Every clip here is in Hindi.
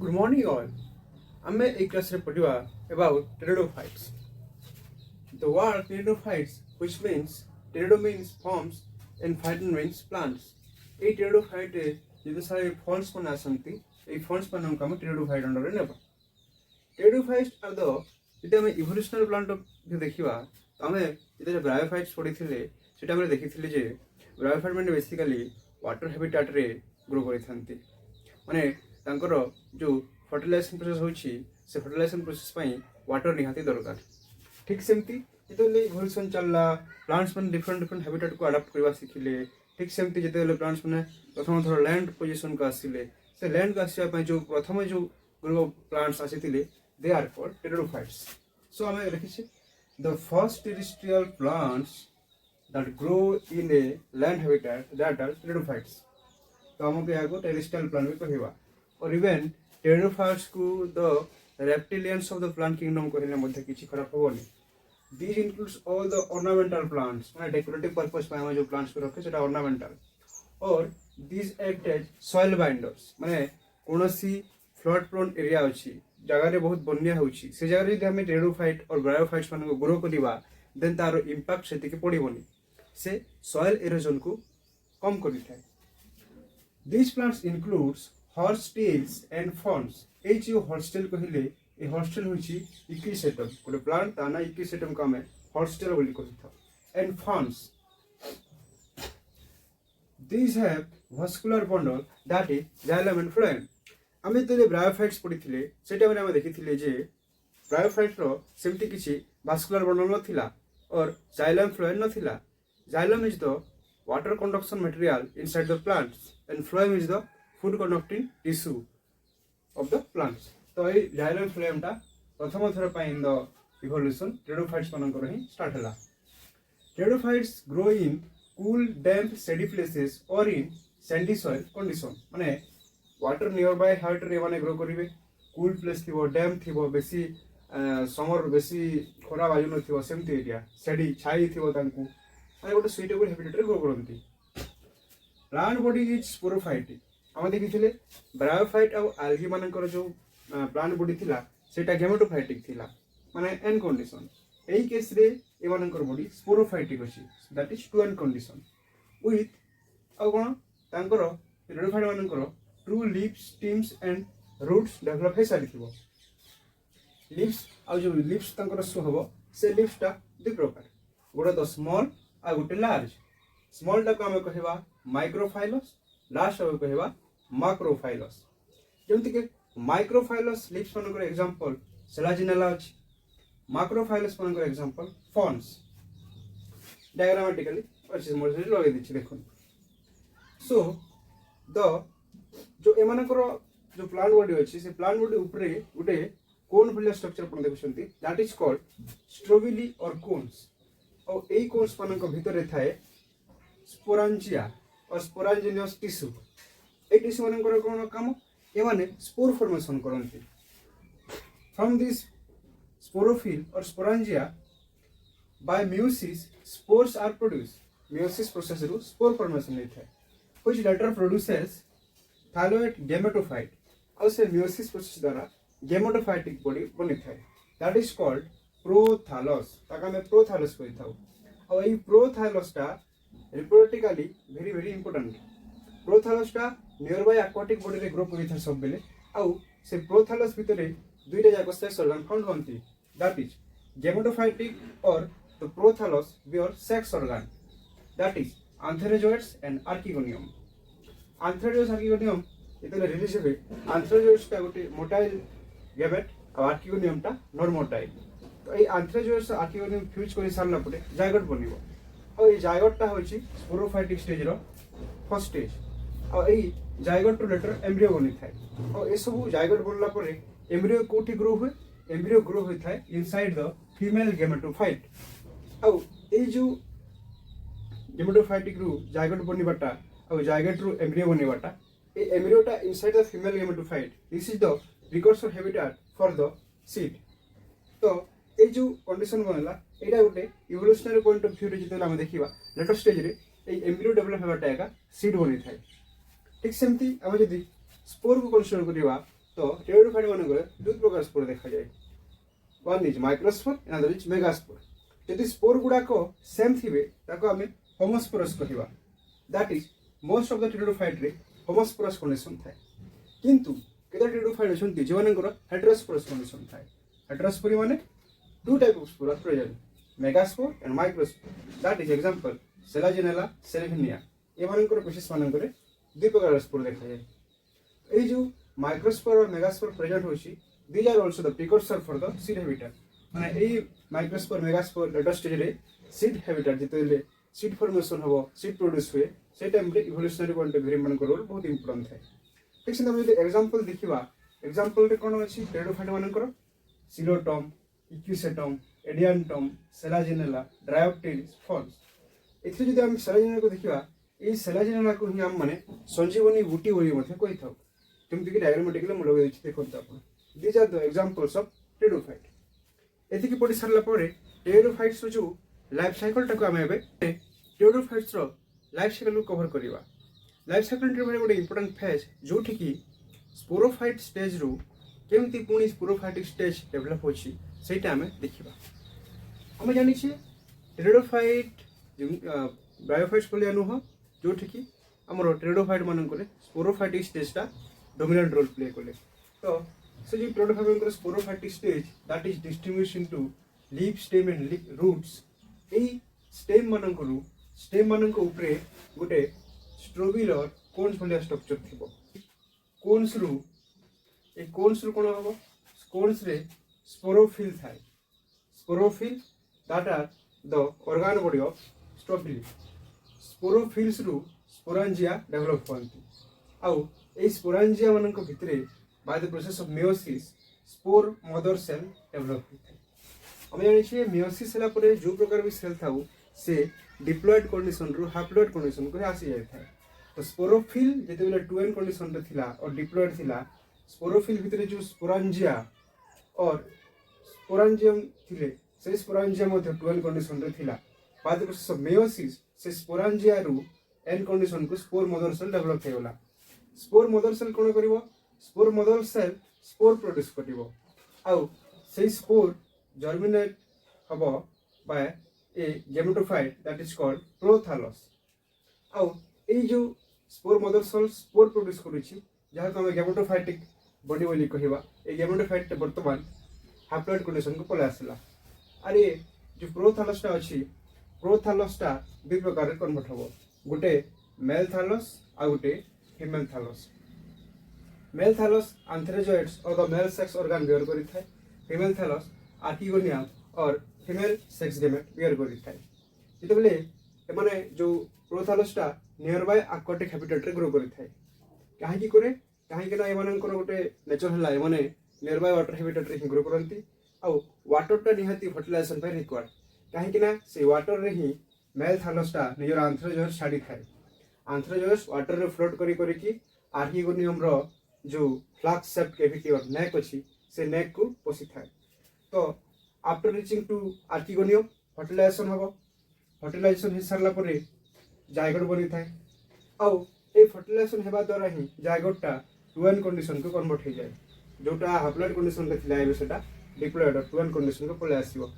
Good morning, all. I'm a class padiva about pteridophytes. The word pteridophytes, which means pterido means forms and phyton means plants. এই pteridophyte যেতে সারা ফর্মস মানে আসନ୍ତି এই ফর্মস ମାନଙ୍କୁ ଆମେ pteridophyte ଅଣ୍ଡରରେ ନେବା। Pteridophytes are the ଯଦି ଆମେ ଇଭଲ୍ୟୁସନାରୀ ପ୍ଲାଣ୍ଟ ଦେଖିବା ତ ଆମେ ଯେତେବେଳେ ବ୍ରାୟୋଫାଇଟ୍ସ ପଢ଼ିଥିଲେ ସେଟା ଆମେ ଦେଖିଥିଲେ ଯେ ବ୍ରାୟୋଫାଇଟ୍ ମାନେ ବେସିକାଲି ୱାଟର ହାବିଟାଟରେ ଗ୍ରୋ କରିଥାନ୍ତି। ମାନେ ତାଙ୍କର ଯେଉଁ ଫର୍ଟିଲାଇଜେସନ୍ ପ୍ରୋସେସ୍ ହେଉଛି ସେ ଫର୍ଟିଲାଇଜେସନ୍ ପ୍ରୋସେସ୍ ପାଇଁ ୱାଟର ନିହାତି ଦରକାର। ଠିକ୍ ସେମିତି ଯେତେବେଳେ ଇଭଲ୍ୟୁସନ୍ ଚାଲିଲା ପ୍ଲାଣ୍ଟସ୍ ମାନେ ଡିଫରେଣ୍ଟ ହାବିଟାଟକୁ ଆଡାପ୍ଟ କରିବା ଶିଖିଲେ। ଠିକ୍ ସେମିତି ଯେତେବେଳେ ପ୍ଲାଣ୍ଟସ୍ ମାନେ ପ୍ରଥମ ଥର ଲ୍ୟାଣ୍ଡ ପୋଜିସନକୁ ଆସିଲେ ସେ ଲ୍ୟାଣ୍ଡକୁ ଆସିବା ପାଇଁ ଯେଉଁ ପ୍ରଥମେ ଯେଉଁ ଗ୍ରୁପ୍ ଅଫ୍ ପ୍ଲାଣ୍ଟସ୍ ଆସିଥିଲେ they are called pteridophytes. So I am repeating the first terrestrial plants that grow in a land habitat that are pteridophytes. तो हमको यहाँ को terrestrial plant भी कहिवा और even pteridophytes को the reptilians of the plant kingdom कहले मध्य किसी खराब होबनी। These includes all the ornamental plants माने decorative purpose पे हम जो plants को रखे सेटा ornamental और these act as soil binders माने कोनोसी flood prone area अछि जगह बहुत बन्या होछि से जगह यदि हमें टेरिडोफाइट और ब्रायोफाइट्स मान को ग्रो करिवा देन तार इंपैक्ट सेति के पड़िबोनी से सॉइल इरोजन को कम करि थाए। This plants includes horsetails and ferns. ए जो हॉर्सटेल कहिले ए हॉर्सटेल होछि इक्विसेटम कोन प्लांट ताना इक्विसेटम का में हॉर्सटेल बोली कहिथा and ferns these have vascular bundle that is xylem and phloem। आमे तेरे ब्रायोफाइट्स पढ़ी से टाइम आम देखी जे ब्रायोफाइट सेमती किसी भास्कुलर बंडल नथिला और जाइलम फ्लोएम नथिला। Xylem is the water conduction material inside the plants and phloem is the food conducting tissue of the plants. तो ये जाइलम फ्लोएमटा प्रथम थर पर इन द इवोल्यूशन टेरिडोफाइट्स मानकर ही स्टार्ट होला। Pteridophytes grow in cool damp सैडी places और इन सैंडी सॉइल कंडीशन माने वाटर नियर बाय हार्ट रे माने ग्रो करिवे कूल प्लेस थिबो डैम थिबो बेसी समर बेसी खरा बाजु न थिबो सेमती एरिया सैडी छाई थिबो तांकू माने गोटे सुइटेबल हैबिटेट रे ग्रो करंती। प्लांट बॉडी इज स्पोरोफाइटिक हम देखिथिले ब्रायोफाइट और आल्गी मानकर जो प्लांट बॉडी थिला सेटा गेमेटोफाइटिक थिला माने एन कंडीशन। एई केस रे ए मानकर बॉडी स्पोरोफाइटिक अछि that is to an condition with आ कोन तांकर टेरिडोफाइट मानकर true leaves stems and roots develop हो सारी थी। लीव्स आ जो लीव्स तंकर शो हबो से लीव्स टा दु प्रकार गोटे तो स्मॉल आ गोटे लार्ज। स्मॉल टा को हम कहबा माइक्रोफाइलस लार्ज को कहबा मैक्रोफाइलस। जेमति के माइक्रोफाइलस लीव्स मनकर एग्जांपल सेलाजिनेला अछि मैक्रोफाइलस मनकर एग्जांपल फर्न्स। डायग्रामेटिकली अछि मोर से लगे दिछि देखुन। सो द जो एमानकर जो प्लांट बॉडी अछि से प्लांट बॉडी ऊपरे गोटे कोन भलिया स्ट्रक्चर पण देखुछंती दैट इज कॉल्ड स्ट्रोबिली और कोन्स और एई कोन्स मानक भितरे थाए स्पोरांजिया और स्पोरांजिनियस टिश्यू। ए टिश्यू मानकर कोन काम ए माने स्पोर फॉर्मेशन करंती। फ्रॉम दिस स्पोरोफिल और sporangia by meiosis spores are produced। meiosis process रू स्पोर फॉर्मेशन नै थाए which later produces thalloid gametophyte और से meiosis प्रोसेस द्वारा गेमेटोफाइटिक बॉडी बनी थाए दैट इज कॉल्ड प्रोथालस। ताका में प्रोथालस कहि थाउ और এই प्रोथालस टा रिप्रोडक्टिकली वेरी इंपोर्टेंट। प्रोथालस टा नियर बाय एक्वाटिक बॉडी रे ग्रो करि था सब बेले आउ से प्रोथालस भितरे दुईटा जाक सेक्स ऑर्गन फाउंड होंती दैट इज गेमेटोफाइटिक और the prothallus bear sex organ that is antherozoids and archegonium. Antherozoids archegonium इतने रिलीज हुए आंथेरोजोइड्स का गोटे मोटाइल गैमेट और आर्किगोनियम टा नॉन मोटाइल। तो ये आंथेरोजोइड्स आर्किगोनियम फ्यूज कर सारला पटे जायगोट बनिबो और ये जायगोट टा होची sporophytic stage row first stage और ये जायगोट टू लेटर एम्ब्रियो बनि थाए और ए सब जायगोट बनला परे एम्ब्रियो कोठी ग्रो हुए एम्ब्रियो ग्रो होई थाए इनसाइड द फीमेल गेमेटोफाइट और ए जो गेमेटोफाइटिक रू जायगोट बनिबाटा और जायगोट रू एम्ब्रियो बनिबाटा ए एम्ब्रियोटा inside the female gametophyte this is the precursor habitat for the seed. तो ए जो कंडीशन बनला एटा गोटे इवोल्यूशनरी पॉइंट ऑफ व्यू रे जते हम देखिबा लेटर स्टेज रे ए एम्ब्रियो डेवलप हेबाटा एका सीड बनि थाए। ठीक सेमती हम जदी स्पोर को कंसीडर करिवा तो टेरिडोफाइट मानकर दुई प्रकार स्पोर देखा जाए one is microspore another is megaspore यदि स्पोर गुड़ाक सेम थे आम होमोस्पोरस कहवा that is most of the pteridophyte रे होमोस्पोरस कंडीशन थाए किंतु केते टेरिडोफाइट अछंती जे मानकर हेटेरोस्पोरस कंडीशन थाए हेटेरोस्पोरी माने two type of spore are present megaspore and microspore that is example Selaginella Salvinia ए मानकर स्पीशीज मानकर दुई प्रकार स्पोर देखा जाए ए जो माइक्रोस्पोर और मेगास्पोर प्रेजेंट होची these are also the precursor for the seed habitat माने ए माइक्रोस्पोर मेगास्पोर लेटर स्टेज रे सीड हैबिटेट जितेले सीड फॉर्मेशन हबो सीड प्रोड्यूस हुए से टाइम रे इवोल्यूशनरी पॉइंट ऑफ व्यू मानकर रोल बहुत इंपोर्टेंट है ठीक से हम यदि एग्जांपल देखिबा एग्जांपल रे कोन अछि टेरिडोफाइट मानकर psilotum equisetum adiantum selaginella dryopteris falls एथि जदि हम सेलाजिनेला को देखिबा ए सेलाजिनेला को ही हम माने संजीवनी बूटी बोली मध्ये कहि थाउ जेमति कि डायग्रामेटिकली म लगे छि देखंत आपण these are the examples of pteridophyte एथि कि पढि सरला परे टेरिडोफाइट्स रो जो लाइफ साइकिल टाको हम एबे टेरिडोफाइट्स रो लाइफ साइकिल को कवर करिवा लाइफ साइकिल रे गोटे इंपोर्टेंट फेज जोठी कि स्पोरोफाइट स्टेज रो केमति पुनी स्पोरोफाइटिक स्टेज डेवलप होछि सेटा हमें देखिबा हम जानि छी टेरिडोफाइट ब्रायोफाइट्स बोलिया नुह जोठी कि हमरो टेरिडोफाइट मानन स्पोरोफाइटिक स्टेज टा डोमिनेंट रोल प्ले कले तो से जो टेरिडोफाइट मानन sporophytic stage that is distinguish into leaf stem and roots ए स्टेम मानन को ऊपरे गोटे स्ट्रोबिल और कोन्स भलिया स्ट्रक्चर थिबो कोन्स रु कोन हबो कोन्स रे स्पोरोफिल थाए sporophyll that are the organ body of strobile sporophylls रु स्पोरांजिया डेवलप होती आउ ए स्पोरांजिया मानन को भितरे by the process of meiosis spore mother cell develop होता है हम जानि छी मेयोसिस हला परे जो प्रकार भी सेल थाउ से डिप्लॉयड कंडीशन रु हैप्लॉयड कंडीशन को आसी जाय था तो स्पोरोफिल जेते बेले 2n कंडीशन रे थिला और डिप्लॉयड थिला स्पोरोफिल भितरे जो स्पोरांजिया और स्पोरांजियम थिले से स्पोरांजिया मध्ये 2n कंडीशन रे थिला by the process of meiosis से स्पोरांजिया रु n कंडीशन को स्पोर मदर सेल डेवलप हेगला स्पोर मदर सेल कोन करिवो spore mother cell spore produce करिवो आउ से स्पोर जर्मिनेट हबो by a gametophyte that is called prothallus आउ ए जो spore mother cell spore produce करूची जहा को हम गेमेटोफाइटिक बॉडी बोली कहिबा ए गेमेटोफाइट वर्तमान हैप्लॉयड कंडीशन को पले आसला अरे जो प्रोथैलस टा अछि प्रोथैलस टा दुई प्रकार कन्वर्ट हबो गोटे मेल थैलस आ गोटे female thallus male thallus antherozoids और the male sex organ bear करि थाए फीमेल थैलस आर्किगोनियम और फीमेल सेक्स गेमेट बियर करि थाए जेते बेले एमाने जो प्रोथैलस टा नियर बाय एक्वाटिक हैबिटेट रे ग्रो करि थाए काहे कि करे काहे कि ना एमानन को गोटे नेचर हला एमाने नियर बाय वाटर हैबिटेट रे ग्रो करंती आ वाटर टा निहाती फर्टिलाइजेशन पे रिक्वायर्ड काहे कि ना से वाटर रे ही मेल थैलस टा नियर एंथ्रेजॉइड्स छाडी थाए एंथ्रेजॉइड्स वाटर रे फ्लोट करि कि आर्किगोनियम रो जो फ्लाक्स शेप कैविटी और नेक अछि से नेक को पोसी थाए तो after reaching to archegonium fertilization हबो फर्टिलाइजेशन हे सरला परे जायगोट बनि थाए आ ए फर्टिलाइजेशन हेबा द्वारा ही जायगोटा 2n कंडीशन को कन्वर्ट हो जाए जोटा हैप्लॉयड कंडीशन रे थिला एबे सेटा डिप्लॉयड 2n कंडीशन को पले आसीबो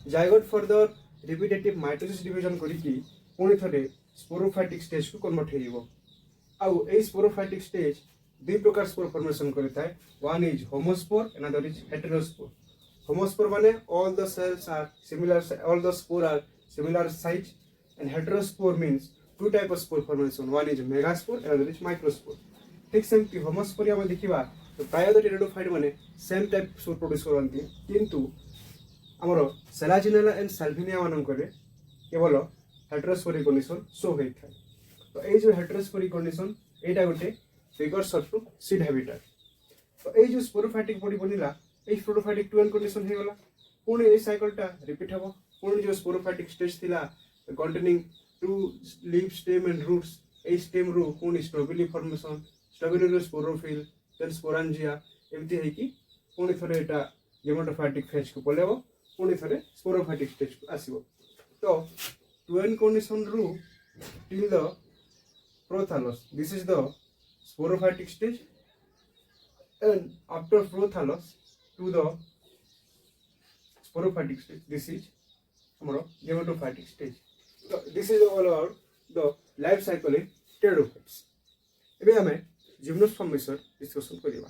zygote further repetitive mitosis division करी कि पुणी थरे स्पोरोफाइटिक स्टेज को कन्वर्ट हो जिवो आउ ए स्पोरोफाइटिक स्टेज दुई प्रकार स्पोर फॉर्मेशन करिथाय one is homospore another is heterospore homospore माने all the cells are similar all the spore are similar size and heterospore means two type of spore formation one is megaspore another is microspore ठीक सेमती होमोस्पोर हम देखिबा तो प्राय द टेरिडोफाइट माने सेम टाइप स्पोर प्रोड्यूस करंती किंतु हमरो सेलाजिनेला एंड साल्विनिया मानन करे केवल हेटेरोस्पोरिक कंडीशन शो होई थाय तो ए जो हेटेरोस्पोरिक कंडीशन एटा गोटे फिगर्स ऑफ सीड हैबिटेट तो ए जो स्पोरोफाइटिक बॉडी बनिला ए स्पोरोफाइटिक 2n कंडीशन हे गला पुणी ए साइकिलटा रिपीट हबो पुणी जो स्पोरोफाइटिक स्टेज थिला containing to leaf stem and roots ए स्टेम रू पुणी स्ट्रोबिली फॉर्मेशन स्ट्रोबिली रो स्पोरोफिल देन स्पोरांजिया एमती है कि पुणी थरे एटा गेमेटोफाइटिक फेज को पलेबो पुणी थरे स्पोरोफाइटिक स्टेज को आसीबो तो 2n कंडीशन रू till the prothallus this is the sporophytic stage and after prothallus to the sporophytic stage. This is our gametophytic stage. So this is all about the life cycle in pteridophytes. ଏବେ ଆମେ ଜିମ୍ନୋସ୍ପର୍ମ ବିଷୟରେ डिस्कशन କରିବା।